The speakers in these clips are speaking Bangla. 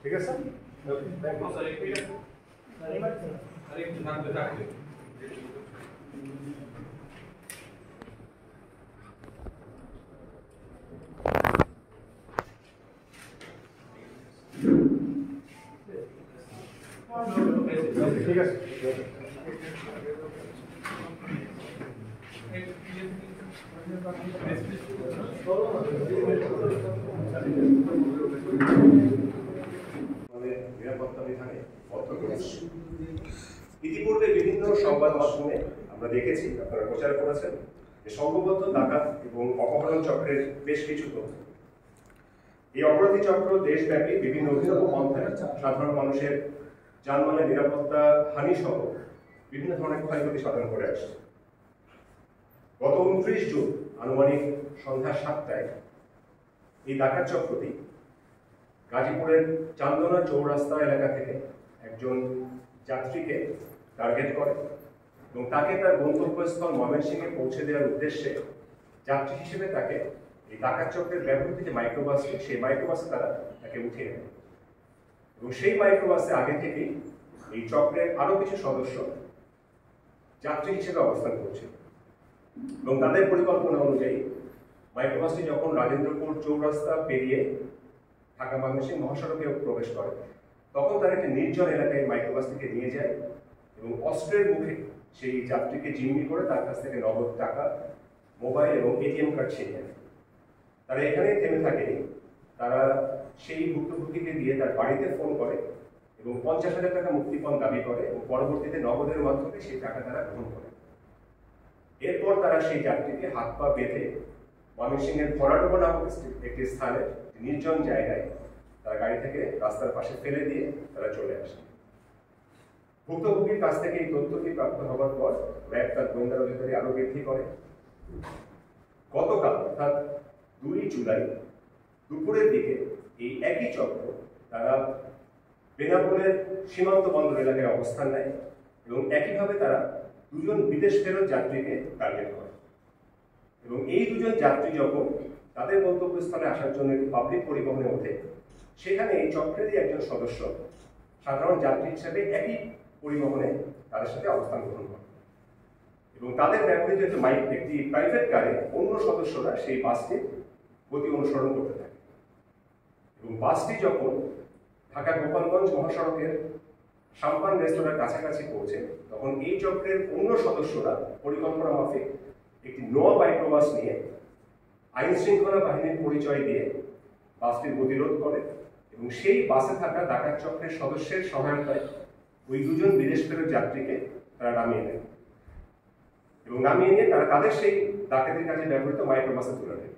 ঠিক আছে ঠিক আছে নিরাপত্তা বিধানে বদ্ধ করেছে। ইতিপূর্বে বিভিন্ন সংবাদ মাধ্যমে আমরা দেখেছি, আপনারা প্রচার করেছেন যে সংঘবদ্ধ ডাকাত এবং অপহরণ চক্রের বেশ কিছু তথ্য। এই অপরাধী চক্র দেশব্যাপী বিভিন্ন অভিনব পন্থায় সাধারণ মানুষের যানবাহনের নিরাপত্তা হানি সহ বিভিন্ন ধরনের ক্ষয়ক্ষতি সাধন করে আসছে। গত 29 জুন আনুমানিক সন্ধ্যা 7টায় এই ডাকাত চক্রটি গাজীপুরের চান্দনা চৌরাস্তা এলাকা থেকে একজন যাত্রীকে টার্গেট করে এবং তাকে তার গন্তব্যস্থল ময়মনসিংহে পৌঁছে দেওয়ার উদ্দেশ্যে যাত্রী হিসেবে তাকে এই ডাকাত চক্রের ব্যবহৃত যে মাইক্রোবাসটি, সেই মাইক্রোবাসে তারা তাকে উঠিয়ে নেয় এবং সেই মাইক্রোবাসে আগে থেকেই এই চক্রের আরো কিছু সদস্য যাত্রী হিসেবে অবস্থান করছে এবং তাদের পরিকল্পনা অনুযায়ী মাইক্রোবাসটি যখন রাজেন্দ্রপুর চৌরাস্তা পেরিয়ে ঢাকা ময়মনসিংহ মহাসড়কে প্রবেশ করে, তখন তারা একটি নির্জন এলাকায় মাইক্রোবাসটিকে নিয়ে যায় এবং অস্ত্রের মুখে সেই যাত্রীকে জিম্মি করে তার কাছ থেকে নগদ টাকা, মোবাইল এবং এটিএম কার্ড ছিনিয়ে নেয়। তারা এখানেই থেমে থাকেনি, তারা সেই ভুক্তভোগীকে দিয়ে তার বাড়িতে ফোন করে এবং 50,000 টাকা মুক্তিপণ দাবি করে এবং পরবর্তীতে নগদের মাধ্যমে সেই টাকা তারা গ্রহণ করে। এরপর তারা সেই যাত্রীকে হাত পা বেঁধে ময়মনসিংহের ভরাডোবা নামক একটি স্থানে নির্জন জায়গায় তারা গাড়ি থেকে রাস্তার পাশে ফেলে দিয়ে তারা চলে আসে। ভুক্তভোগীর কাছ থেকে এই তথ্যটি প্রাপ্ত হওয়ার পর র্যাব তার গোয়েন্দা নজরদারি আরো বৃদ্ধি করে। গতকাল অর্থাৎ 2 জুলাই দুপুরের দিকে এই একই চক্র তারা বেনাপোলের সীমান্ত বন্দর এলাকায় অবস্থান নেয় এবং একইভাবে তারা 2 জন বিদেশ ফেরত যাত্রীকে টার্গেট করে এবং এই 2 জন যাত্রী যখন তাদের গন্তব্যস্থলে আসার জন্য একটি পাবলিক পরিবহনে ওঠে, সেখানে এই চক্রেরই একজন সদস্য সাধারণ যাত্রী হিসেবে একই পরিবহনে তাদের সাথে অবস্থান গ্রহণ করে এবং তাদের ব্যবহৃত একটি প্রাইভেট কারে অন্য সদস্যরা সেই বাসটির গতি অনুসরণ করতে থাকে এবং বাসটি যখন ঢাকা গোপালগঞ্জ মহাসড়কের সাম্পান রেস্তোরাঁর কাছাকাছি পৌঁছে, তখন এই চক্রের অন্য সদস্যরা পরিকল্পনা মাফিক একটি নোয়া মাইক্রোবাস নিয়ে আইন শৃঙ্খলা বাহিনীর পরিচয় দিয়ে বাসটির গতিরোধ করে এবং সেই বাসে থাকা ডাকাত চক্রের সদস্যের সহায়তায় ওই 2 জন বিদেশ ফেরত যাত্রীকে তারা নামিয়ে নেয় এবং নামিয়ে নিয়ে তারা তাদের সেই ডাকাতির কাজে ব্যবহৃত মাইক্রোবাসে তুলে নেয়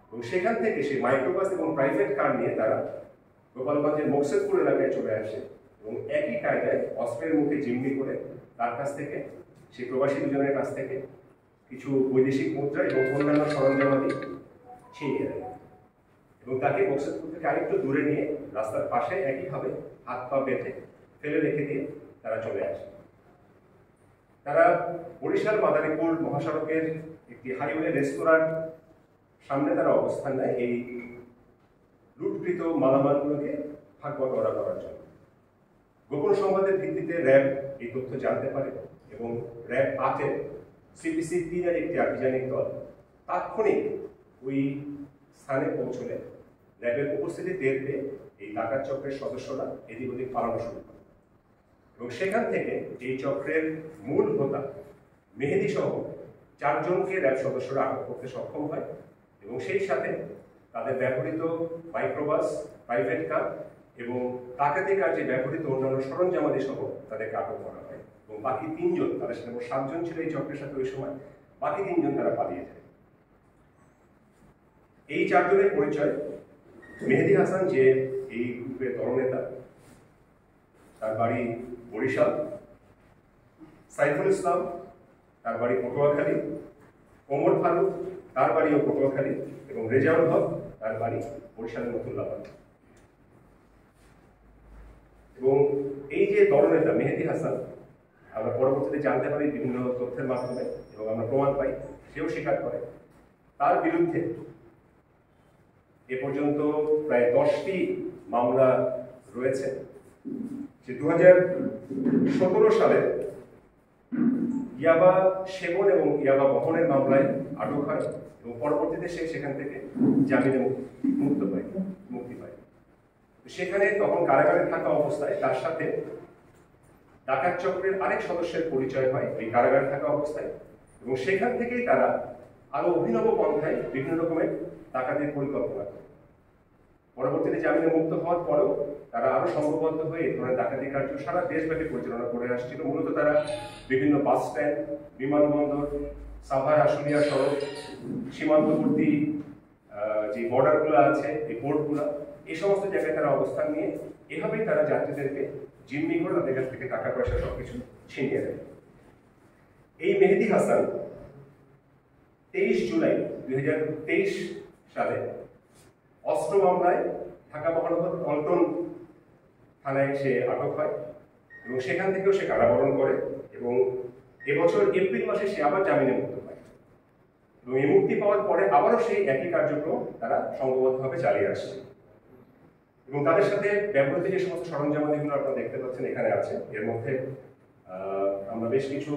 এবং সেখান থেকে সেই মাইক্রোবাস এবং প্রাইভেট কার নিয়ে তারা গোপালগঞ্জের মোকসেদপুর এলাকায় চলে আসে এবং একই কায়দায় অস্ত্রের মুখে জিম্মি করে তার কাছ থেকে সেই প্রবাসী 2 জনের কাছ থেকে কিছু বৈদেশিক মুদ্রা এবং অন্যান্য সরঞ্জামাদি ছিনিয়ে নেয় এবং তাকে মোকসেদপুর থেকে আরেকটু দূরে নিয়ে রাস্তার পাশে একইভাবে হাত পা বেঁধে ফেলে রেখে দিয়ে তারা চলে আসে। তারা বরিশাল মাদারীপুর মহাসড়কের একটি হাইওয়ে রেস্তোরাঁর সামনে তারা অবস্থান নেয় এই লুটকৃত মালামালগুলোকে ভাগ বটোয়ারা করার জন্য। গোপন সংবাদের ভিত্তিতে র্যাব এই তথ্য জানতে পারে এবং র্যাব 8-এর CPC 3-এর একটি আভিযানিক দল তাৎক্ষণিক ওই স্থানে পৌঁছলে র্যাবের উপস্থিতি টের পেয়ে এই ডাকাত চক্রের সদস্যরা এদিক ওদিক পালানো শুরু করে এবং সেখান থেকে এই চক্রের মূল হোতা মেহেদি সহ 4 জনকে র্যাব সদস্যরা আটক করতে সক্ষম হয় এবং সেই সাথে তাদের ব্যবহৃত মাইক্রোবাস, প্রাইভেট কার এবং ডাকাতি কাজে ব্যবহৃত অন্যান্য সরঞ্জামাদি সহ তাদেরকে আটক করা হয় এবং বাকি 3 জন, তাদের সাথে 7 জন ছিল এই চক্রের সাথে ওই সময়, বাকি 3 জন তারা পালিয়ে যায়। এই 4 জনের পরিচয়: মেহেদি হাসান, যে এই গ্রুপের দলনেতা, তার বাড়ি বরিশাল; সাইফুল ইসলাম, তার বাড়ি পটুয়াখালী; ওমর ফারুক, তার বাড়িও পটুয়াখালী; এবং রেজাউল হক, তার বাড়ি বরিশালের মতুল্লাবাদ। এবং এই যে দলনেতা মেহেদি হাসান, আমরা পরবর্তীতে জানতে পারি বিভিন্ন তথ্যের মাধ্যমে এবং আমরা প্রমাণ পাই, সেও স্বীকার করে তার বিরুদ্ধে এ পর্যন্ত প্রায় 10টি মামলা রয়েছে যে 2017 সালে ইয়াবা সেবন এবং ইয়াবা বহনের মামলায় আটক হয় এবং পরবর্তীতে সে সেখান থেকে জামিনে মুক্তি পায়। সেখানে তখন কারাগারে থাকা অবস্থায় তার সাথে ডাকাত চক্রের আরেক সদস্যের পরিচয় হয় এই কারাগারে থাকা অবস্থায়, এবং সেখান থেকেই তারা আরো অভিনব পন্থায় বিভিন্ন রকমের ডাকাতির পরিকল্পনা করে। পরবর্তীতে জামিনে মুক্ত হওয়ার পরেও তারা আরো সংঘবদ্ধ হয়ে এই ধরনের ডাকাতি কার্য সারা দেশব্যাপী পরিচালনা করে আসছিল। মূলত তারা বিভিন্ন বাস স্ট্যান্ড, বিমানবন্দর, সাভার আশুলিয়া সড়ক, সীমান্তবর্তী যে বর্ডারগুলো আছে, এই পোর্টগুলো, এই সমস্ত জায়গায় তারা অবস্থান নিয়ে এভাবেই তারা যাত্রীদেরকে জিম্মি করে তাদের কাছ থেকে টাকা পয়সা সবকিছু ছিনিয়ে নেয়। এই মেহেদী হাসান 23 জুলাই 2023 সালে অস্ত্র মামলায় ঢাকা মহানগর পল্টন থানায় সে আটক হয় এবং সেখান থেকেও সে কারাবরণ করে এবং এবছর এপ্রিল মাসে সে আবার জামিনে মুক্ত পায় এবং এই মুক্তি পাওয়ার পরে আবারও সেই একই কার্যক্রম তারা সংঘবদ্ধভাবে চালিয়ে আসছে এবং তাদের সাথে ব্যবহৃত যে সমস্ত সরঞ্জামাদিগুলো আপনারা দেখতে পাচ্ছেন এখানে আছে। এর মধ্যে আমরা বেশ কিছু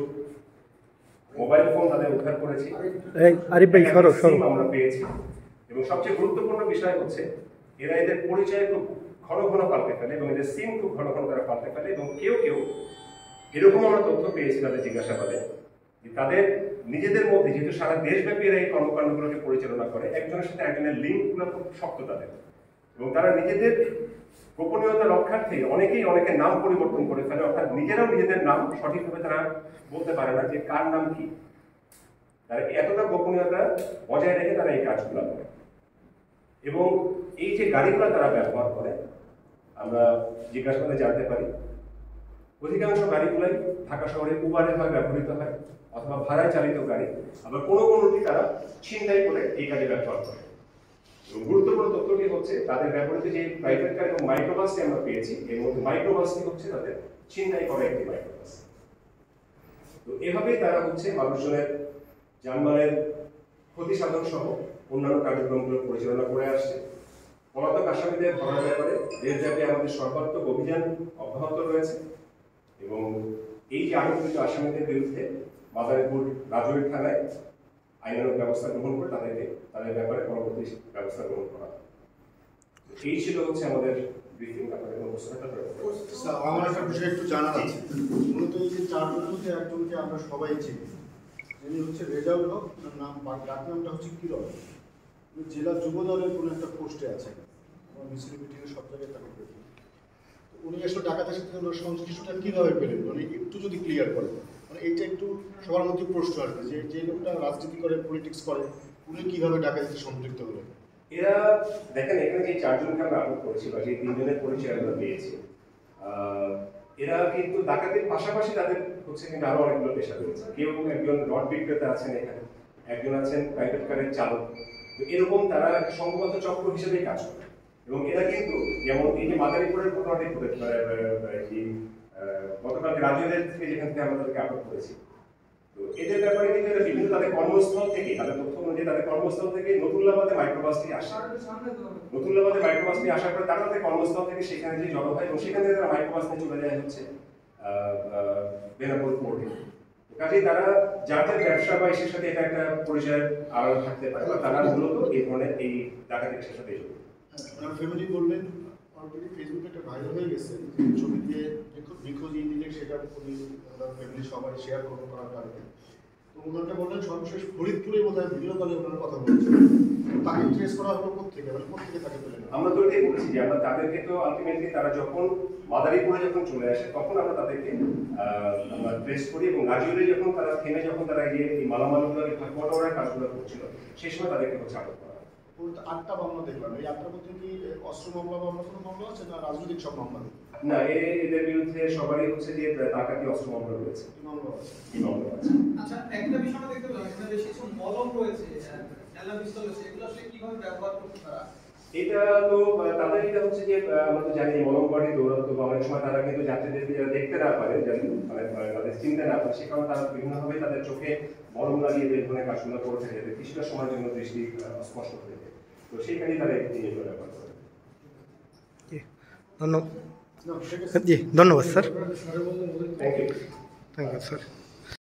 মোবাইল ফোন তাদের উদ্ধার করেছি, আমরা পেয়েছি, এবং সবচেয়ে গুরুত্বপূর্ণ বিষয় হচ্ছে এরা এদের পরিচয় খুব ঘন ঘন পাল্টে ফেলে এবং এদের সিম খুব ঘন ঘন তারা পাল্টে ফেলে এবং কেউ কেউ এরকম আমরা তথ্য পেয়েছি তাদের জিজ্ঞাসাবাদে যে তাদের নিজেদের মধ্যে, যেহেতু সারা দেশব্যাপী এরা এই কর্মকাণ্ডগুলোকে পরিচালনা করে, একজনের সাথে একজনের লিঙ্কগুলো খুব শক্ত তাদের, এবং তারা নিজেদের গোপনীয়তা রক্ষার্থে অনেকেই অনেকের নাম পরিবর্তন করে ফেলে, অর্থাৎ নিজেরাও নিজেদের নাম সঠিকভাবে তারা বলতে পারে না যে কার নাম কি। তারা এতটা গোপনীয়তা বজায় রেখে তারা এই কাজগুলো করে এবং এই যে গাড়িগুলো তারা ব্যবহার করে আমরা জিজ্ঞাসাবাদে জানতে পারি অধিকাংশ গাড়িগুলাই ঢাকা শহরে উবারে হয় ব্যবহৃত হয় অথবা ভাড়ায় চালিত গাড়ি, আবার কোনো কোনোটি তারা ছিনতাই করে এই কাজে ব্যবহার করে। এবং গুরুত্বপূর্ণ তথ্যটি হচ্ছে তাদের ব্যবহৃত যে প্রাইভেট কার এবং মাইক্রোবাসটি আমরা পেয়েছি, এর মধ্যে মাইক্রোবাসটি হচ্ছে তাদের ছিনতাই করা একটি মাইক্রোবাস। তো এভাবেই তারা হচ্ছে মানুষজনের যানবাহনের ক্ষতি সাধন সহ অন্যান্য কার্যক্রমগুলো পরিচালনা করে আসছে। পলাতক আসামিদের ধরার ব্যাপারে দেশব্যাপী আমাদের সর্বাত্মক অভিযান অব্যাহত রয়েছে এবং এই যে আটককৃত আসামিদের বিরুদ্ধে মাদারীপুর রাজৌরি থানায় আইনানুগ ব্যবস্থা গ্রহণ করে তাদের ব্যাপারে পরবর্তী ব্যবস্থা গ্রহণ করা। এই ছিল হচ্ছে আমাদের ব্রিফিং। আপনাদের কোনো প্রশ্ন থাকলে আমার একটা বিষয় একটু জানার আছে। মূলত এই যে চারজনের মধ্যে একজনকে আমরা সবাই চিনি, যিনি হচ্ছে রেজাউল হক, নাম ডাক নামটা হচ্ছে কিরণ, জেলা যুব দলের কোনো একটা পোস্টে আছে, আমার মিছিল মিটিংয়ে সব জায়গায় তাকে পেয়েছি। উনি আসলে ডাকাতের সাথে সংশ্লিষ্টটা কীভাবে পেলেন, মানে একটু যদি ক্লিয়ার করেন, মানে এইটা একটু সবার মধ্যে প্রশ্ন আসবে যে যে লোকটা রাজনীতি করে, পলিটিক্স করে, উনি কীভাবে ডাকাতিতে সম্পৃক্ত হলেন। এরা দেখেন এখানে যে চারজনকে আমরা আটক করেছি বা যে তিনজনের পরিচয় আমরা পেয়েছি, এরা কিন্তু ডাকাতির পাশাপাশি তাদের হচ্ছে কিন্তু আরো অনেকগুলো পেশা রয়েছে। কেউ একজন রড বিক্রেতা আছেন, এখানে একজন আছেন প্রাইভেট কারের চালক। তো এরকম তারা একটা সংঘবদ্ধ চক্র হিসেবেই কাজ করে এবং এরা কিন্তু যেমন এই যে মাদারীপুরের ঘটনাটি গতকালকে রাজুদের থেকে যেখান থেকে আমরা তাদেরকে আটক করেছি, তো এদের ব্যাপারে কিন্তু এরা বিভিন্ন তাদের কর্মস্থল থেকে, তাদের তথ্য অনুযায়ী তাদের কর্মস্থল থেকে নতুল্লাবাদে মাইক্রোবাসটি আসে। নতুল্লাবাদে মাইক্রোবাসটি আসার পরে তারা তাদের কর্মস্থল থেকে সেখানে যে জড়ো হয় এবং সেখান থেকে তারা মাইক্রোবাস নিয়ে চলে যায় হচ্ছে বেনাপোল পোর্টে। কাজেই তারা যাদের ব্যবসা বা এসের সাথে এটা একটা পরিচয়ের আড়াল থাকতে পারে বা তারা মূলত এই ধরনের এই ডাকাতি পেশার সাথে জড়িত। ফ্যামিলি বললেন অলরেডি ফেসবুকে একটা ভাইরাল হয়ে গেছে, ছবি দিয়ে নিখোঁজ ইঞ্জিনিয়ার, সেটা ফ্যামিলি সবাই শেয়ার করার কারণে। তো ওনারা বললেন সর্বশেষ ফরিদপুরে বোধহয় ভিডিও কলে ওনার কথা বলছেন, তাকে ট্রেস করা হলো কোথেকে, মানে কোথেকে তাকে পেলেন? আমরা তো এটাই বলেছি যে আমরা তাদেরকে তো আলটিমেটলি তারা যখন মাদারীপুরে যখন চলে আসে তখন আমরা তাদেরকে আমরা ট্রেস করি এবং রাজৌরি যখন তারা থেমে যখন তারা এই মালামালগুলোকে ভাগবটোয়ারার কাজগুলো করছিল সেই সময় তাদেরকে হচ্ছে আটক করা। 8টা মামলা দেখলাম, এই 8টার মধ্যে কি অস্ত্র মামলা বা অন্য কোনো মামলা আছে না রাজনৈতিক সব মামলা? না, এদের বিরুদ্ধে সবারই হচ্ছে যে ডাকাতি অস্ত্র মামলা রয়েছে। আচ্ছা, একটা বিষয় আমরা দেখতে পেলাম এখানে বেশ কিছু মলম রয়েছে, এলা পিস্তল আছে, এগুলো আসলে কিভাবে ব্যবহার করতে পারা? এটা তো তাদের এটা হচ্ছে যে আমরা তো জানি মলম বাড়ি দৌড়াতো বা অনেক সময় তারা কিন্তু যাত্রীদেরকে যারা দেখতে না পারে, মানে তাদের চিনতে না পারে, সে কারণে তারা বিভিন্নভাবে তাদের চোখে মলম লাগিয়ে এই ধরনের কাজগুলো করে থাকে যাতে কিছুটা সময়ের জন্য দৃষ্টি স্পষ্ট হয়ে যায়। তো সেইখানেই তারা এই জিনিসগুলো ব্যবহার করে। না, ঠিক আছে। জি ধন্যবাদ sir. Thank you. Thank you sir.